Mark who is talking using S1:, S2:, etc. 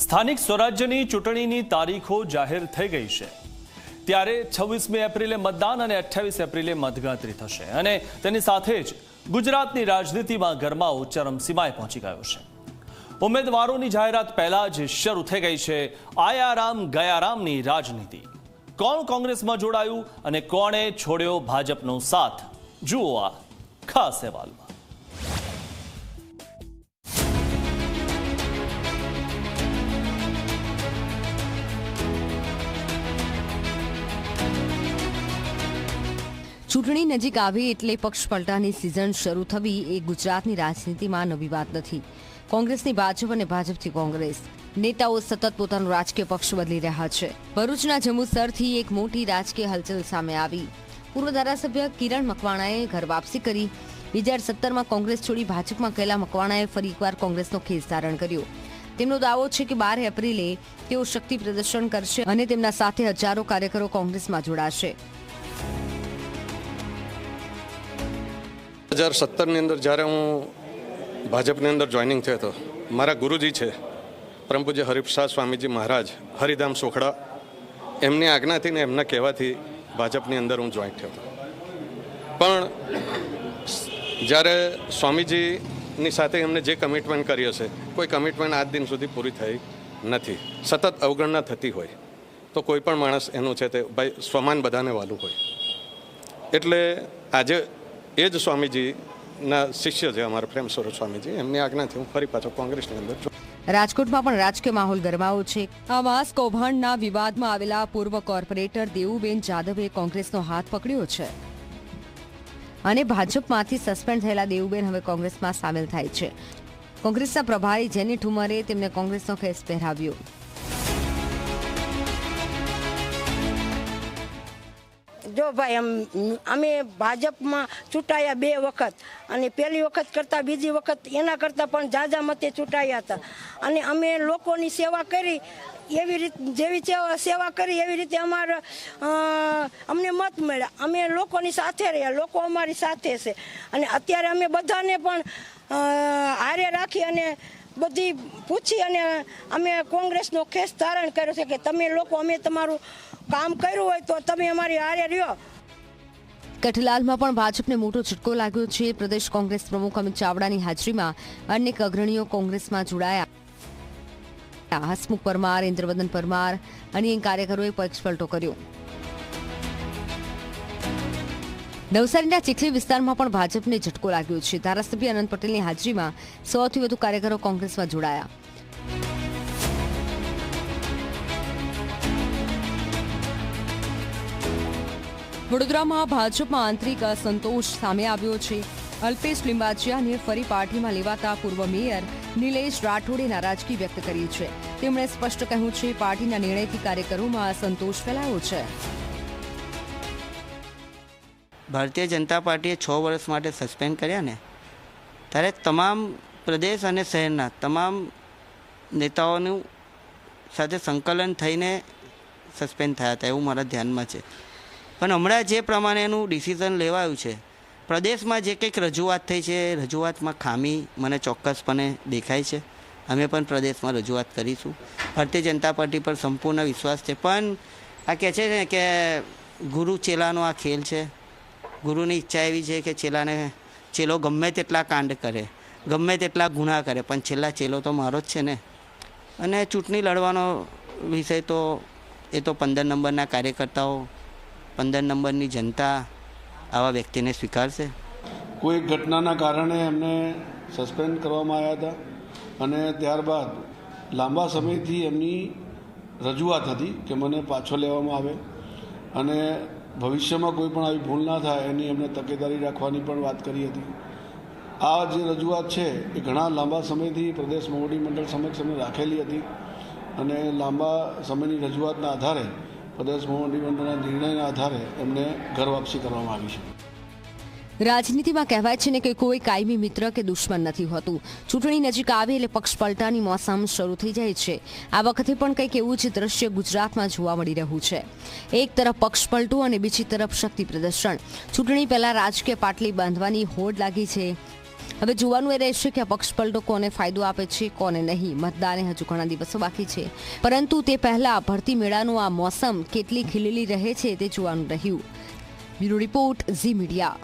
S1: સ્થાનિક સ્વરાજ્યની ચૂંટણીની તારીખો જાહેર થઈ ગઈ છે ત્યારે 26મી એપ્રિલે મતદાન અને 28 એપ્રિલે મતગણતરી થશે અને તેની સાથે જ ગુજરાતની રાજનીતિમાં ગરમાવો ચરમસીમાએ પહોંચી ગયો છે। ઉમેદવારોની જાહેરાત પહેલા જ શરૂ થઈ ગઈ છે આયારામ ગયારામની રાજનીતિ। કોણ કોંગ્રેસમાં જોડાયું અને કોણે છોડ્યો ભાજપનો સાથ, જુઓ આ ખાસ અહેવાલમાં।
S2: ચૂંટણી નજીક આવી એટલે પક્ષ પલટાની સિઝન શરૂ થવી એ ગુજરાતની રાજનીતિમાં નવી વાત નથી। કોંગ્રેસની ભાજપ અને ભાજપથી કોંગ્રેસ નેતાઓ સતત પોતાનો રાજકીય પક્ષ બદલી રહ્યા છે। ભરૂચના જંબુસરથી એક મોટી રાજકીય હલચલ સામે આવી। પૂર્વ ધારાસભ્ય કિરણ મકવાણાએ ઘર વાપસી કરી। 2017માં કોંગ્રેસ છોડી ભાજપમાં ગયેલા મકવાણાએ ફરી એકવાર કોંગ્રેસનો ખેસ ધારણ કર્યો। તેમનો દાવો છે કે 12 એપ્રિલે તેઓ શક્તિ પ્રદર્શન કરશે અને તેમના સાથે હજારો કાર્યકરો કોંગ્રેસમાં જોડાશે।
S3: 2017ની અંદર જ્યારે હું ભાજપની અંદર જોઈનિંગ થયો હતો, મારા ગુરુજી છે પરમ પૂજ્ય હરિપ્રસાદ સ્વામીજી મહારાજ હરિધામ સોખડા, એમની આજ્ઞાથી ને એમના કહેવાથી ભાજપની અંદર હું જોઈન્ટ થયો હતો। પણ જ્યારે સ્વામીજીની સાથે એમને જે કમિટમેન્ટ કરી હશે, કોઈ કમિટમેન્ટ આજ દિન સુધી પૂરી થઈ નથી। સતત અવગણના થતી હોય તો કોઈ પણ માણસ એનું છે તે ભાઈ સ્વમાન બધાને વાલું હોય, એટલે આજે એ જ સ્વામીજીના શિષ્ય છે અમારા પ્રેમ સ્વરૂપ સ્વામીજી, એમની આજ્ઞાથી હું ફરી પાછો કોંગ્રેસની અંદર છું।
S2: રાજકોટમાં પણ રાજકીય માહોલ ગરમાવો છે। આ માસ કૌભાંડના વિવાદમાં આવેલા પૂર્વ કોર્પોરેટર દેવુબેન જાદવે કોંગ્રેસનો હાથ પકડ્યો છે અને ભાજપમાંથી સસ્પેન્ડ થયેલા દેવુબેન હવે કોંગ્રેસમાં સામેલ થાય છે। કોંગ્રેસના પ્રભારી જેની ઠુમરે તેમને કોંગ્રેસનો ખેસ પહેરાવ્યો।
S4: જો ભાઈ અમે ભાજપમાં ચૂંટાયા 2 વખત અને પહેલી વખત કરતાં બીજી વખત એના કરતાં પણ ઝાઝા મતે ચૂંટાયા હતા અને અમે લોકોની સેવા કરી, એવી રીતે જેવી સેવા કરી એવી રીતે અમને મત મળ્યા। અમે લોકોની સાથે રહ્યા, લોકો અમારી સાથે છે અને અત્યારે અમે બધાને પણ હારે રાખી અને બધી પૂછી અને અમે કોંગ્રેસનો ખેસ ધારણ કર્યો છે કે તમે લોકો અમે તમારું કામ કર્યું હોય તો તમે અમારી હારે રહ્યો।
S2: કઠલાલમાં પણ ભાજપને મોટો ઝટકો લાગ્યો છે। પ્રદેશ કોંગ્રેસ પ્રમુખ અમિત ચાવડાની હાજરીમાં અનેક અગ્રણીઓ કોંગ્રેસમાં જોડાયા। હસમુખ પરમાર, ઇન્દ્રવદન પરમાર અને કાર્યકરોએ પક્ષપલટો કર્યો। નવસારીના ચીખલી વિસ્તારમાં પણ ભાજપને ઝટકો લાગ્યો છે। ધારાસભ્ય અનંત પટેલની હાજરીમાં 100થી વધુ કાર્યકરો કોંગ્રેસમાં જોડાયા। વડોદરામાં ભાજપમાં આંતરિક અસંતોષ સામે આવ્યો છે। અલ્પેશ લિંબાચિયાને ફરી પાર્ટીમાં લેવાતા પૂર્વ મેયર નિલેશ રાઠોડે નારાજગી વ્યક્ત કરી છે। તેમણે સ્પષ્ટ કહ્યું છે પાર્ટીના નિર્ણયથી કાર્યકરોમાં અસંતોષ ફેલાયો છે।
S5: ભારતીય જનતા પાર્ટીએ 6 વર્ષ માટે સસ્પેન્ડ કર્યા ને, ત્યારે તમામ પ્રદેશ અને શહેરના તમામ નેતાઓનું સાથે સંકલન થઈને સસ્પેન્ડ થયા હતા એવું મારા ધ્યાનમાં છે। પણ હમણાં જે પ્રમાણેનું ડિસિઝન લેવાયું છે, પ્રદેશમાં જે કંઈક રજૂઆત થઈ છે, રજૂઆતમાં ખામી મને ચોક્કસપણે દેખાય છે। અમે પણ પ્રદેશમાં રજૂઆત કરીશું। ભારતીય જનતા પાર્ટી પર સંપૂર્ણ વિશ્વાસ છે। પણ આ કહે છે ને કે ગુરુ ચેલાનો આ ખેલ છે। ગુરુની ઈચ્છા એવી છે કે ચેલો ગમે તેટલા કાંડ કરે, ગમે તેટલા ગુના કરે, પણ છેલ્લા ચેલો તો મારો જ છે ને। અને ચૂંટણી લડવાનો વિષય તો એ તો 15 નંબરના કાર્યકર્તાઓ, 15 નંબરની જનતા આવા વ્યક્તિને સ્વીકારશે।
S6: કોઈ ઘટનાના કારણે એમને સસ્પેન્ડ કરવામાં આવ્યા હતા અને ત્યારબાદ લાંબા સમયથી એમની રજૂઆત હતી કે મને પાછો લેવામાં આવે અને ભવિષ્યમાં કોઈ પણ આવી ભૂલ ના થાય એની એમને તકેદારી રાખવાની પણ વાત કરી હતી। આ જે રજૂઆત છે એ ઘણા લાંબા સમયથી પ્રદેશ મોવડી મંડળ સમક્ષ એમને રાખેલી હતી અને લાંબા સમયની રજૂઆતના આધારે પ્રદેશ મોવડી મંડળના નિર્ણયના આધારે એમને ઘર વાપસી કરવામાં આવી છે।
S2: રાજનીતિમાં કહેવાય છે ને કે કોઈ કાયમી મિત્ર કે દુશ્મન નથી હોતું। ચૂંટણી નજીક આવે એટલે પક્ષ પલટાની મોસમ શરૂ થઈ જાય છે। આ વખતે પણ કંઈક એવું જ દ્રશ્ય ગુજરાતમાં જોવા મળી રહ્યું છે। એક તરફ પક્ષ પલટું અને બીજી તરફ શક્તિ પ્રદર્શન। ચૂંટણી પહેલા રાજકીય પાટલી બાંધવાની હોડ લાગી છે। હવે જોવાનું એ રહેશે કે આ પક્ષપલટો કોને ફાયદો આપે છે કોને નહીં. મતદાને હજુ ઘણા દિવસો બાકી છે, પરંતુ તે પહેલા ભરતી મેળાનું આ મોસમ કેટલી ખીલેલી રહે છે તે જોવાનું રહ્યું. Bureau report, Zee media.